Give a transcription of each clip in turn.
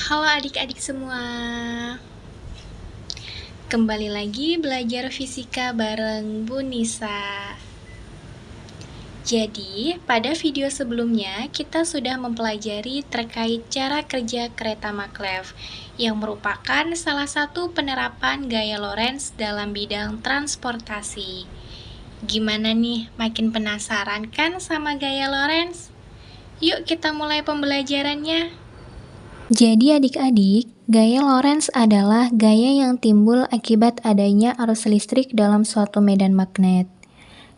Halo adik-adik semua. Kembali lagi belajar fisika bareng Bu Nisa. Jadi, pada video sebelumnya kita sudah mempelajari terkait cara kerja kereta maglev yang merupakan salah satu penerapan gaya Lorentz dalam bidang transportasi. Gimana nih, makin penasaran kan sama gaya Lorentz? Yuk kita mulai pembelajarannya. Jadi adik-adik, gaya Lorentz adalah gaya yang timbul akibat adanya arus listrik dalam suatu medan magnet.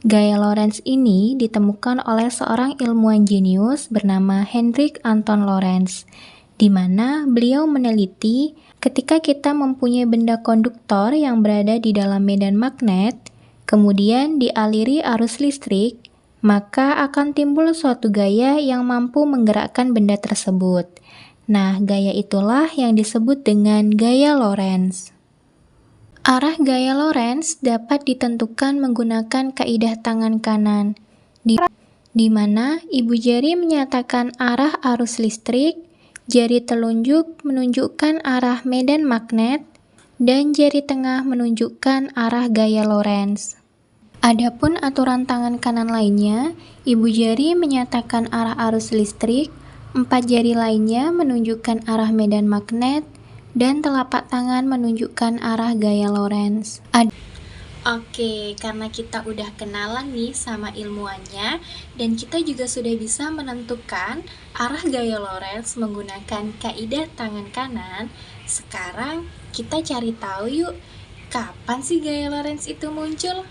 Gaya Lorentz ini ditemukan oleh seorang ilmuwan jenius bernama Hendrik Anton Lorentz, di mana beliau meneliti ketika kita mempunyai benda konduktor yang berada di dalam medan magnet, kemudian dialiri arus listrik, maka akan timbul suatu gaya yang mampu menggerakkan benda tersebut. Nah, gaya itulah yang disebut dengan gaya Lorentz. Arah gaya Lorentz dapat ditentukan menggunakan kaidah tangan kanan, di mana ibu jari menyatakan arah arus listrik, jari telunjuk menunjukkan arah medan magnet, dan jari tengah menunjukkan arah gaya Lorentz. Adapun aturan tangan kanan lainnya, ibu jari menyatakan arah arus listrik, 4 jari lainnya menunjukkan arah medan magnet, dan telapak tangan menunjukkan arah gaya Lorentz. Oke, karena kita udah kenalan nih sama ilmuannya, dan kita juga sudah bisa menentukan arah gaya Lorentz menggunakan kaidah tangan kanan, sekarang kita cari tahu yuk, kapan sih gaya Lorentz itu muncul?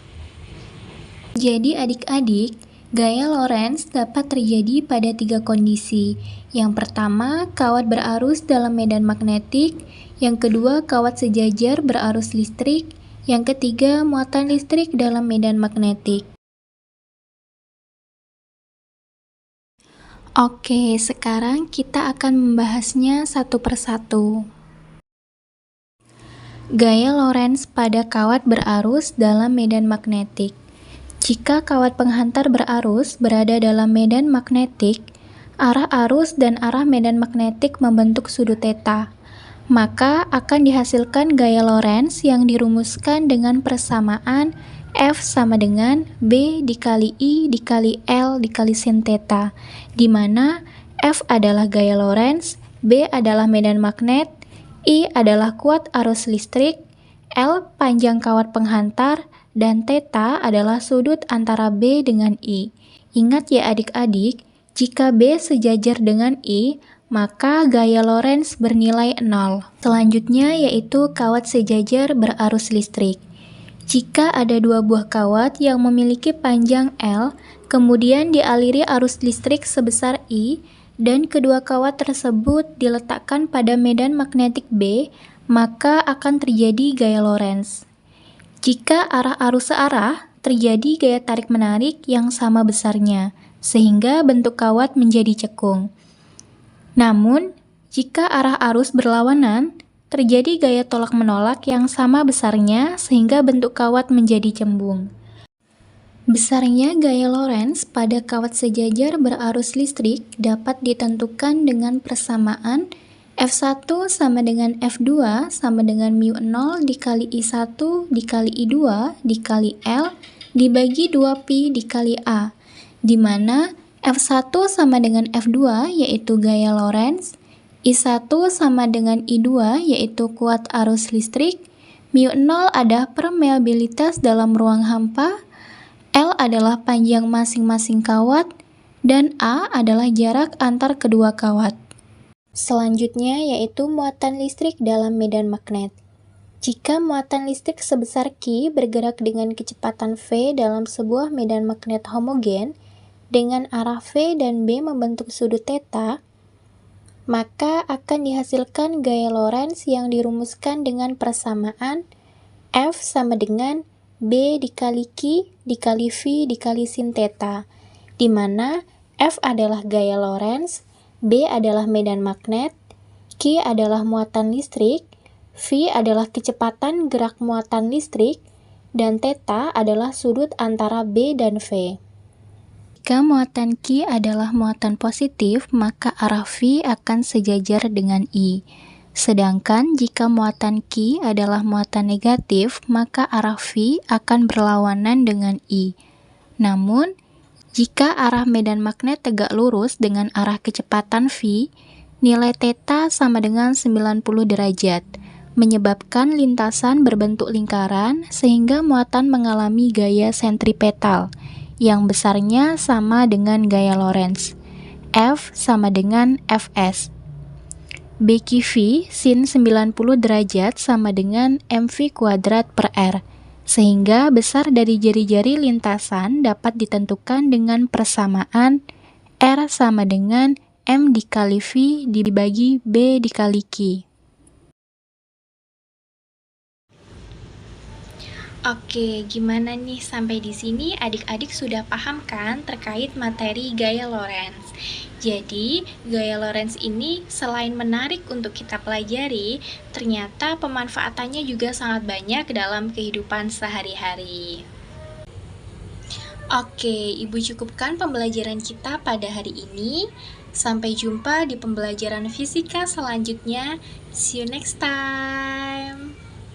Jadi adik-adik, gaya Lorentz dapat terjadi pada 3 kondisi. Yang pertama, kawat berarus dalam medan magnetik. Yang kedua, kawat sejajar berarus listrik. Yang ketiga, muatan listrik dalam medan magnetik. Oke, sekarang kita akan membahasnya satu persatu. Gaya Lorentz pada kawat berarus dalam medan magnetik. Jika kawat penghantar berarus berada dalam medan magnetik, arah arus dan arah medan magnetik membentuk sudut theta, maka akan dihasilkan gaya Lorentz yang dirumuskan dengan persamaan F sama dengan B dikali I dikali L dikali sin theta, di mana F adalah gaya Lorentz, B adalah medan magnet, I adalah kuat arus listrik, L panjang kawat penghantar, dan theta adalah sudut antara B dengan I. Ingat ya adik-adik, jika B sejajar dengan I, maka gaya Lorentz bernilai 0. Selanjutnya yaitu kawat sejajar berarus listrik. Jika ada 2 buah kawat yang memiliki panjang L, kemudian dialiri arus listrik sebesar I, dan kedua kawat tersebut diletakkan pada medan magnetik B, maka akan terjadi gaya Lorentz. Jika arah arus searah, terjadi gaya tarik-menarik yang sama besarnya, sehingga bentuk kawat menjadi cekung. Namun, jika arah arus berlawanan, terjadi gaya tolak-menolak yang sama besarnya, sehingga bentuk kawat menjadi cembung. Besarnya gaya Lorentz pada kawat sejajar berarus listrik dapat ditentukan dengan persamaan F1 sama dengan F2 sama dengan μ0 dikali I1 dikali I2 dikali L dibagi 2pi dikali A, di mana F1 sama dengan F2 yaitu gaya Lorentz, I1 sama dengan I2 yaitu kuat arus listrik, μ0 ada permeabilitas dalam ruang hampa, L adalah panjang masing-masing kawat, dan A adalah jarak antar kedua kawat. Selanjutnya yaitu muatan listrik dalam medan magnet. Jika muatan listrik sebesar Q bergerak dengan kecepatan V dalam sebuah medan magnet homogen dengan arah V dan B membentuk sudut theta, maka akan dihasilkan gaya Lorentz yang dirumuskan dengan persamaan F sama dengan B dikali Q dikali V dikali sin theta, di mana F adalah gaya Lorentz, B adalah medan magnet, Q adalah muatan listrik, V adalah kecepatan gerak muatan listrik, dan theta adalah sudut antara B dan V. Jika muatan Q adalah muatan positif, maka arah V akan sejajar dengan I. Sedangkan jika muatan Q adalah muatan negatif, maka arah V akan berlawanan dengan I. Namun, jika arah medan magnet tegak lurus dengan arah kecepatan V, nilai θ sama dengan 90 derajat, menyebabkan lintasan berbentuk lingkaran sehingga muatan mengalami gaya sentripetal, yang besarnya sama dengan gaya Lorentz. F sama dengan Fs. BQV sin 90 derajat sama dengan mv kuadrat per r, sehingga besar dari jari-jari lintasan dapat ditentukan dengan persamaan R sama dengan M dikali V dibagi B dikali Q. Oke, gimana nih sampai di sini adik-adik sudah paham kan terkait materi gaya Lorentz? Jadi, gaya Lorentz ini selain menarik untuk kita pelajari, ternyata pemanfaatannya juga sangat banyak dalam kehidupan sehari-hari. Oke, Ibu cukupkan pembelajaran kita pada hari ini. Sampai jumpa di pembelajaran fisika selanjutnya. See you next time.